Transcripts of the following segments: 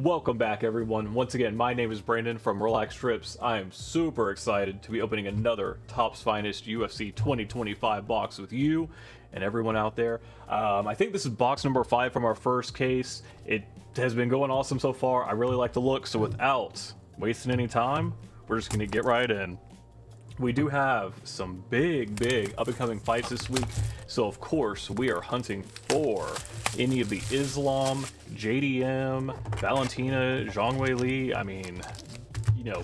Welcome back, everyone. Once again, my name is Brandon from Relax Trips. I am super excited to be opening another Topps Finest UFC 2025 box with you and everyone out there. I think this is box number 5 from our first case. It has been going awesome so far. I really like the look, so without wasting any time, we're just going to get right in. We do have some big up-and-coming fights this week, so of course we are hunting for any of the Islam, JDM, Valentina, Zhang Weili. I mean, you know,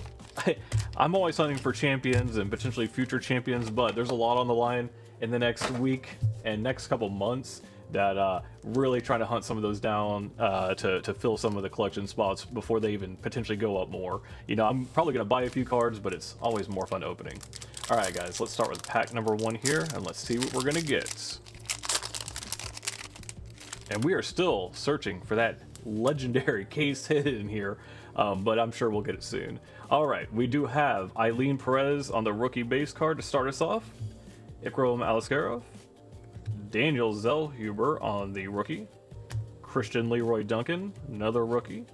I'm always hunting for champions and potentially future champions, but there's a lot on the line in the next week and next couple months that really trying to hunt some of those down to fill some of the collection spots before they even potentially go up more. You know, I'm probably going to buy a few cards, but it's always more fun opening. All right, guys, let's start with pack number 1 here, and let's see what we're going to get. And we are still searching for that legendary case hit in here, but I'm sure we'll get it soon. All right, we do have Eileen Perez on the rookie base card to start us off. Ikram Aliskerov. Daniel Zellhuber on the rookie. Christian Leroy Duncan, another rookie.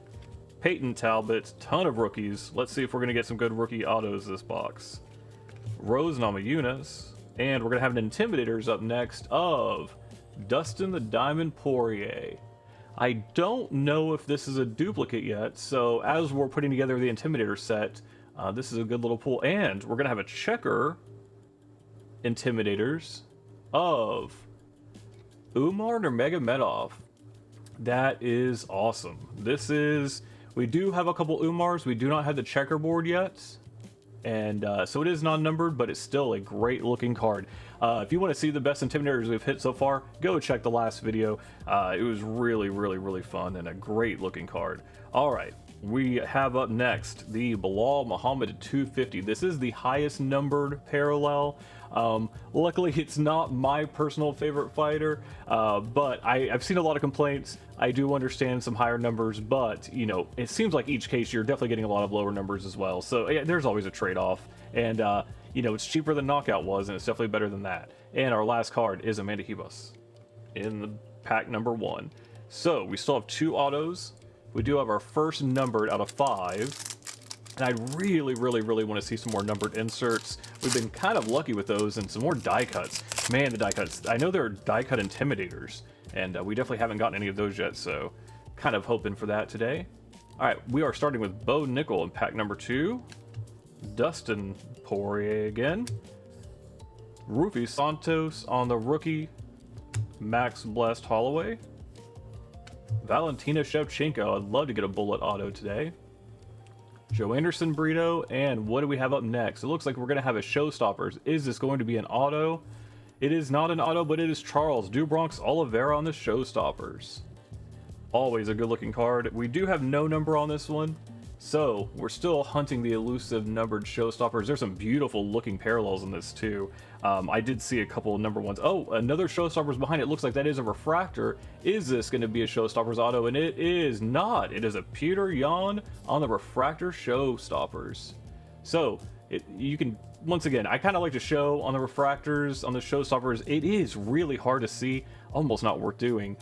Peyton Talbot, ton of rookies. Let's see if we're going to get some good rookie autos this box. Rose Namajunas. And we're going to have an Intimidators up next of Dustin the Diamond Poirier. I don't know if this is a duplicate yet, so as we're putting together the Intimidator set, this is a good little pull. And we're going to have a checker Intimidators of Umar Nurmagomedov. That is awesome. We do have a couple Umars. We do not have the checkerboard yet, and so it is non-numbered, but it's still a great looking card. If you want to see the best Intimidators we've hit so far, go check the last video. It was really fun and a great looking card. All right, we have up next the Bilal Muhammad 250. This is the highest numbered parallel. Luckily it's not my personal favorite fighter, but I've seen a lot of complaints. I do understand some higher numbers, but you know, it seems like each case you're definitely getting a lot of lower numbers as well, so yeah, there's always a trade-off. And you know, it's cheaper than Knockout was, and it's definitely better than that. And our last card is Amanda Ribas in the pack number 1. So we still have 2 autos. We do have our first numbered out of 5. And I really want to see some more numbered inserts. We've been kind of lucky with those, and some more die cuts. Man, the die cuts. I know there are die cut Intimidators, and we definitely haven't gotten any of those yet, so kind of hoping for that today. All right, we are starting with Bo Nickel in pack number 2. Dustin Poirier again. Rufy Santos on the rookie. Max Blessed Holloway. Valentina Shevchenko. I'd love to get a bullet auto today. Joe Anderson Brito, and what do we have up next? It looks like we're going to have a Showstoppers. Is this going to be an auto? It is not an auto, but it is Charles do Bronx Oliveira on the Showstoppers. Always a good looking card. We do have no number on this one, so we're still hunting the elusive numbered Showstoppers. There's some beautiful looking parallels in this too. I did see a couple of number ones. Oh, another Showstoppers behind it. Looks like that is a refractor. Is this going to be a Showstoppers auto? And it is not. It is a Peter Yan on the refractor Showstoppers. So you can, once again, I kind of like to show on the refractors, on the Showstoppers. It is really hard to see, almost not worth doing.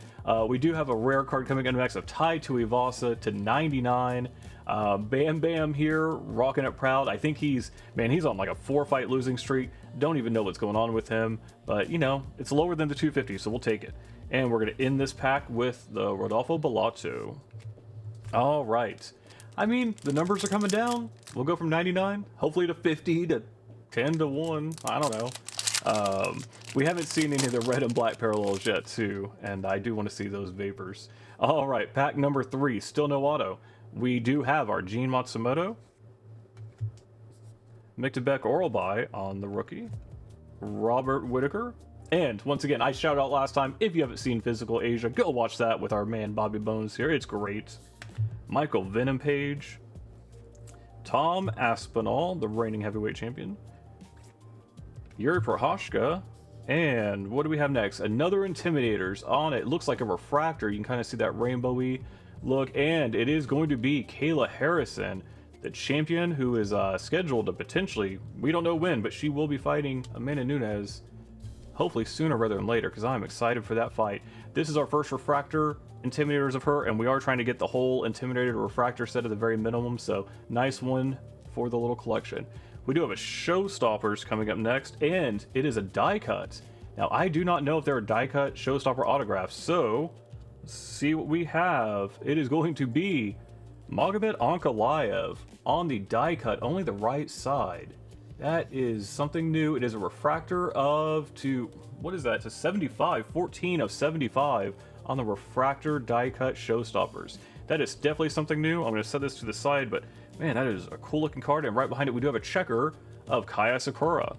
We do have a rare card coming in next of Tai Tuivasa to 99. Bam Bam here, rocking it proud. I think he's on like a 4-fight losing streak. Don't even know what's going on with him, but you know, it's lower than the 250, so we'll take it. And we're going to end this pack with the Rodolfo Bellato. All right. I mean, the numbers are coming down. We'll go from 99, hopefully to 50, to 10 to 1. I don't know. We haven't seen any of the red and black parallels yet, too, and I do want to see those vapors. All right, pack number 3, still no auto. We do have our Gene Matsumoto, Mictabek Oralby on the rookie, Robert Whitaker, and once again, I shouted out last time, if you haven't seen Physical Asia, go watch that with our man Bobby Bones here. It's great. Michael Venom Page, Tom Aspinall, the reigning heavyweight champion, Yuri Prohashka, and what do we have next? Another Intimidators on it. Looks like a refractor. You can kind of see that rainbowy look, and it is going to be Kayla Harrison, the champion, who is scheduled to potentially, we don't know when, but she will be fighting Amanda Nunes hopefully sooner rather than later, because I'm excited for that fight. This is our first refractor intimidators of her, and we are trying to get the whole intimidator refractor set at the very minimum, so nice one for the little collection. We do have a Showstoppers coming up next, and it is a die cut. Now, I do not know if there are die cut Showstopper autographs, so let's see what we have. It is going to be Magomed Ankalaev on the die cut, only the right side. That is something new. It is a refractor of what is that? To 75, 14 of 75 on the refractor die cut Showstoppers. That is definitely something new. I'm going to set this to the side, but man, that is a cool looking card. And right behind it, we do have a checker of Kaya Sakura.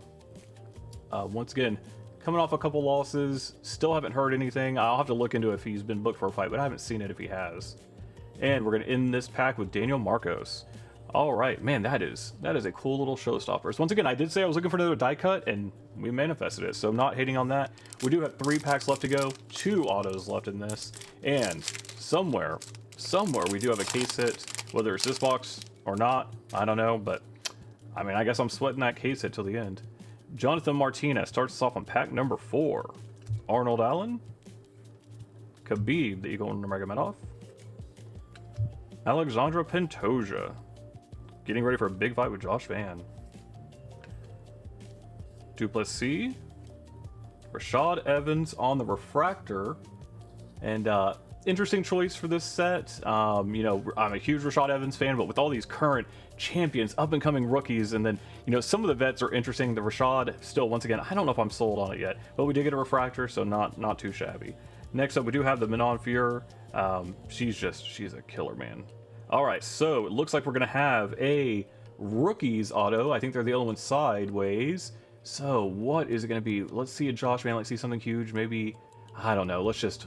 Once again, coming off a couple losses, still haven't heard anything. I'll have to look into if he's been booked for a fight, but I haven't seen it if he has. And we're going to end this pack with Daniel Marcos. All right, man, that is a cool little Showstoppers. Once again, I did say I was looking for another die cut, and we manifested it, so I'm not hating on that. We do have 3 packs left to go, 2 autos left in this, and somewhere we do have a case hit, whether it's this box or not, I don't know, but I mean, I guess I'm sweating that case hit till the end. Jonathan Martinez starts us off on pack number 4. Arnold Allen, Khabib, the Eagle Nurmagomedov, Alexandra Pantoja, getting ready for a big fight with Josh Van. Duplessis, Rashad Evans on the refractor, and interesting choice for this set. You know, I'm a huge Rashad Evans fan, but with all these current champions, up and coming rookies, and then, you know, some of the vets are interesting. The Rashad, still, once again, I don't know if I'm sold on it yet, but we did get a refractor, so not too shabby. Next up, we do have the Manon Fior. She's a killer, man. All right, so it looks like we're gonna have a rookies auto. I think they're the only one sideways. So what is it gonna be? Let's see a Josh Van. Let's see something huge. Maybe, I don't know. Let's just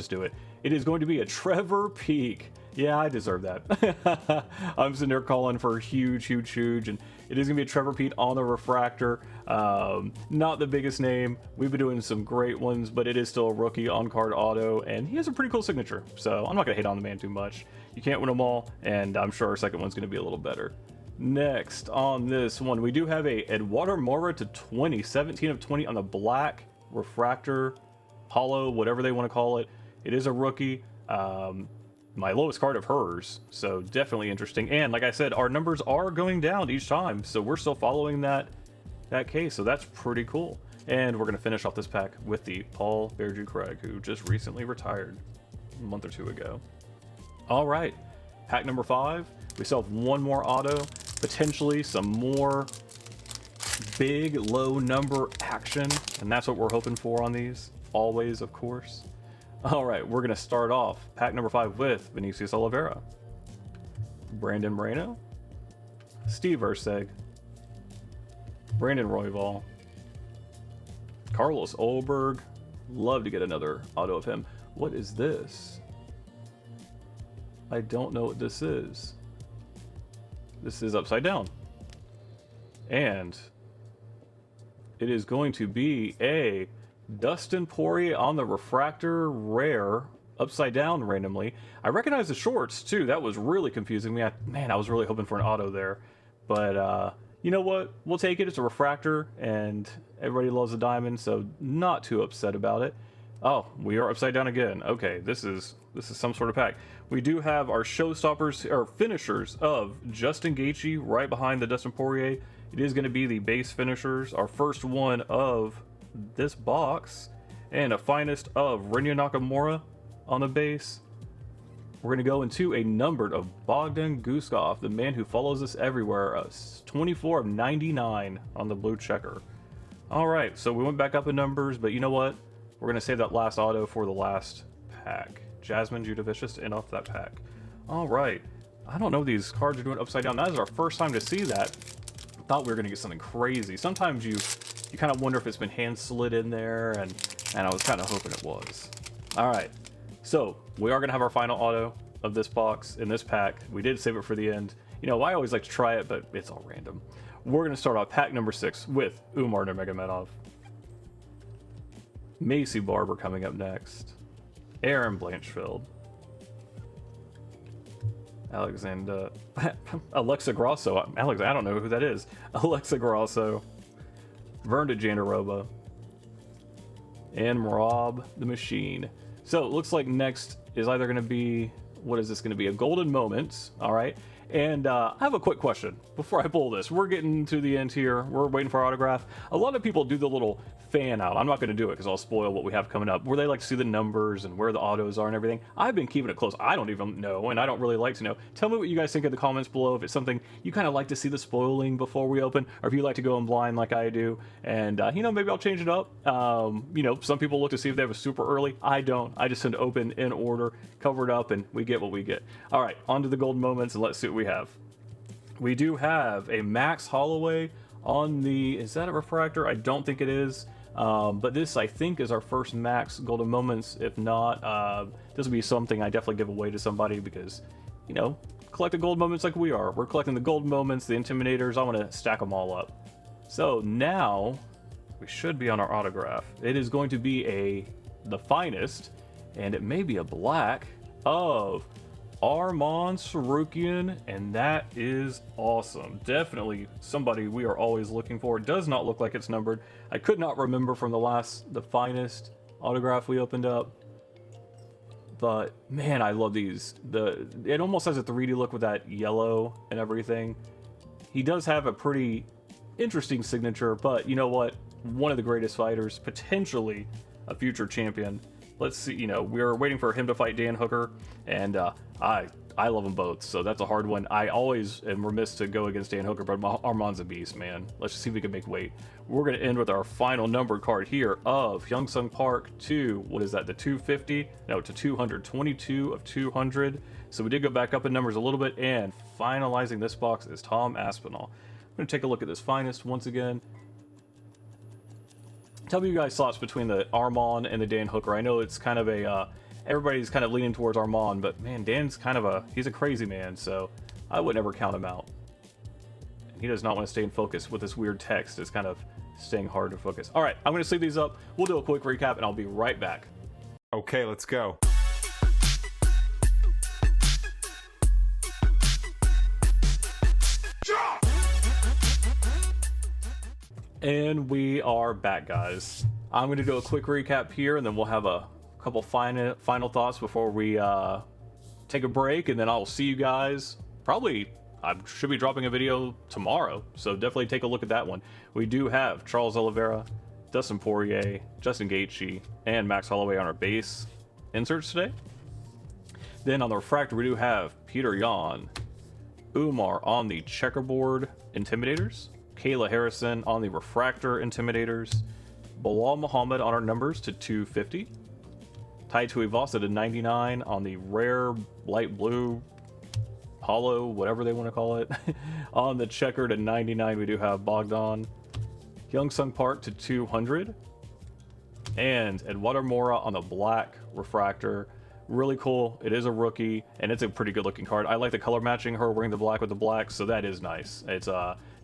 do it. It is going to be a Trevor Peak. Yeah, I deserve that. I'm sitting there calling for huge, and it is gonna be a Trevor Peak on the refractor. Not the biggest name. We've been doing some great ones, but it is still a rookie on-card auto, and he has a pretty cool signature. So I'm not gonna hate on the man too much. You can't win them all, and I'm sure our second one's gonna be a little better. Next on this one, we do have a Eduardo Mora to 20, 17 of 20 on the black refractor, hollow, whatever they want to call it. It is a rookie. My lowest card of hers, so definitely interesting. And like I said, our numbers are going down each time, so we're still following that case, so that's pretty cool. And we're going to finish off this pack with the Paul Bearju Craig, who just recently retired a month or 2 ago. All right, pack number 5. We still have one more auto, potentially some more big low number action, and that's what we're hoping for on these, always, of course. All right, we're gonna start off pack number 5 with Vinicius Oliveira, Brandon Moreno, Steve Erceg, Brandon Royval, Carlos Olberg. Love to get another auto of him. What is this? I don't know what this is. This is upside down. And it is going to be a Dustin Poirier on the refractor rare, upside down randomly. I recognize the shorts too. That was really confusing me. Man, I was really hoping for an auto there. But you know what? We'll take it. It's a refractor, and everybody loves a diamond, so not too upset about it. Oh, we are upside down again. Okay, this is some sort of pack. We do have our showstoppers, or finishers of Justin Gaethje right behind the Dustin Poirier. It is going to be the base finishers, our first one of this box, and a finest of Rinya Nakamura on the base. We're going to go into a numbered of Bogdan Guskov, the man who follows us everywhere, 24 of 99 on the blue checker. All right, so we went back up in numbers, but you know what? We're going to save that last auto for the last pack. Jasmine Judavicius in off that pack. All right. I don't know if these cards are doing upside down. That is our first time to see that. Thought we were going to get something crazy. Sometimes you kind of wonder if it's been hand slid in there, and I was kind of hoping it was. All right. So we are going to have our final auto of this box in this pack. We did save it for the end. You know, I always like to try it, but it's all random. We're going to start off pack number 6 with Umar Nurmagomedov. Macy Barber coming up next. Aaron Blanchfield. Alexander. Alexa Grasso. Alex, I don't know who that is. Alexa Grasso. Vern Jandaroba. and Rob the Machine. So it looks like next is either going to be, what is this going to be? A Golden Moments. All right. And I have a quick question before I pull this. We're getting to the end here. We're waiting for our autograph. A lot of people do the little fan out. I'm not going to do it because I'll spoil what we have coming up, where they like to see the numbers and where the autos are and everything. I've been keeping it close. I don't even know, and I don't really like to know. Tell me what you guys think in the comments below. If it's something you kind of like to see the spoiling before we open, or if you like to go in blind like I do. And, you know, maybe I'll change it up. You know, some people look to see if they have a super early. I don't. I just tend to open in order, cover it up, and we get what we get. All right, on to the Golden Moments, and let's see what we have. We do have a Max Holloway on the, is that a refractor? I don't think it is. But this, I think, is our first Max Golden Moments. If not, this will be something I definitely give away to somebody because, you know, collecting Gold Moments like we are. We're collecting the Gold Moments, the Intimidators. I want to stack them all up. So now we should be on our autograph. It is going to be the Finest, and it may be a black of Arman Sarukian, and that is awesome. Definitely somebody we are always looking for. It does not look like it's numbered. I could not remember from the Finest autograph we opened up, but man, I love these. It almost has a 3D look with that yellow and everything. He does have a pretty interesting signature, but you know what? One of the greatest fighters, potentially a future champion. Let's see, you know, we're waiting for him to fight Dan Hooker, and I love them both, so that's a hard one. I always am remiss to go against Dan Hooker, but Arman's a beast, man. Let's just see if we can make weight. We're going to end with our final numbered card here of Hyung Sung Park to, what is that, the 250? No, to 200, 22 of 200. So we did go back up in numbers a little bit, and finalizing this box is Tom Aspinall. I'm going to take a look at this Finest once again. Tell me you guys' thoughts between the Arman and the Dan Hooker. I know it's kind of a, everybody's kind of leaning towards Arman, but man, Dan's kind of he's a crazy man, so I would never count him out. And he does not want to stay in focus with this weird text. It's kind of staying hard to focus. All right, I'm going to sleeve these up. We'll do a quick recap, and I'll be right back. Okay, let's go. And we are back, guys. I'm going to do a quick recap here, and then we'll have a couple final thoughts before we take a break, and then I'll see you guys probably. I should be dropping a video tomorrow, so definitely take a look at that one. We do have Charles Oliveira, Dustin Poirier, Justin Gaethje, and Max Holloway on our base inserts today. Then on the refractor, we do have Peter Yan, Umar on the checkerboard Intimidators, Kayla Harrison on the refractor Intimidators, Bilal Muhammad on our numbers to 250, Tai Tuivasa to 99 on the rare light blue hollow, whatever they want to call it. On the checker to 99, we do have Bogdan, Hyung Sung Park to 200, and Eduardo Mora on the black refractor. Really cool. It is a rookie, and it's a pretty good looking card. I like the color matching, her wearing the black with the black, so that is nice. It's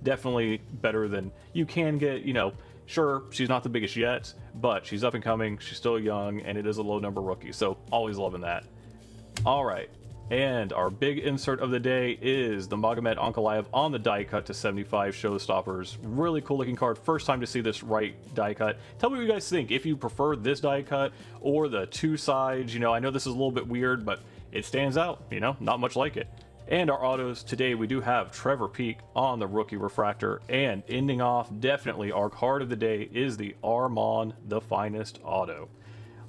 definitely better than you can get. You know, sure, she's not the biggest yet, but she's up and coming, she's still young, and it is a low number rookie, so always loving that. All right, and our big insert of the day is the Magomed Ankalaev on the die cut to 75 Showstoppers. Really cool looking card. First time to see this right die cut. Tell me what you guys think, if you prefer this die cut or the two sides. You know, I know this is a little bit weird, but it stands out, you know, not much like it. And our autos today, we do have Trevor Peek on the rookie refractor, and ending off, definitely our card of the day is the Arman the Finest auto.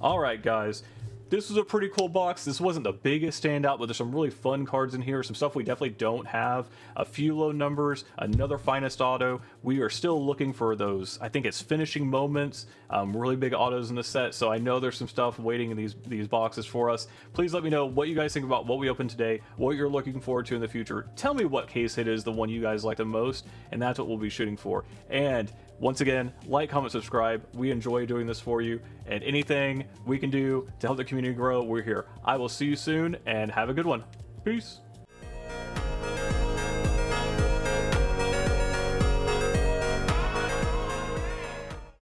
All right, guys. This was a pretty cool box. This wasn't the biggest standout, but there's some really fun cards in here. Some stuff we definitely don't have. A few low numbers, another Finest auto. We are still looking for those, I think it's finishing moments, really big autos in the set. So I know there's some stuff waiting in these boxes for us. Please let me know what you guys think about what we opened today, what you're looking forward to in the future. Tell me what case hit is the one you guys like the most, and that's what we'll be shooting for. And once again, like, comment, subscribe. We enjoy doing this for you, and anything we can do to help the community grow, we're here. I will see you soon, and have a good one. Peace.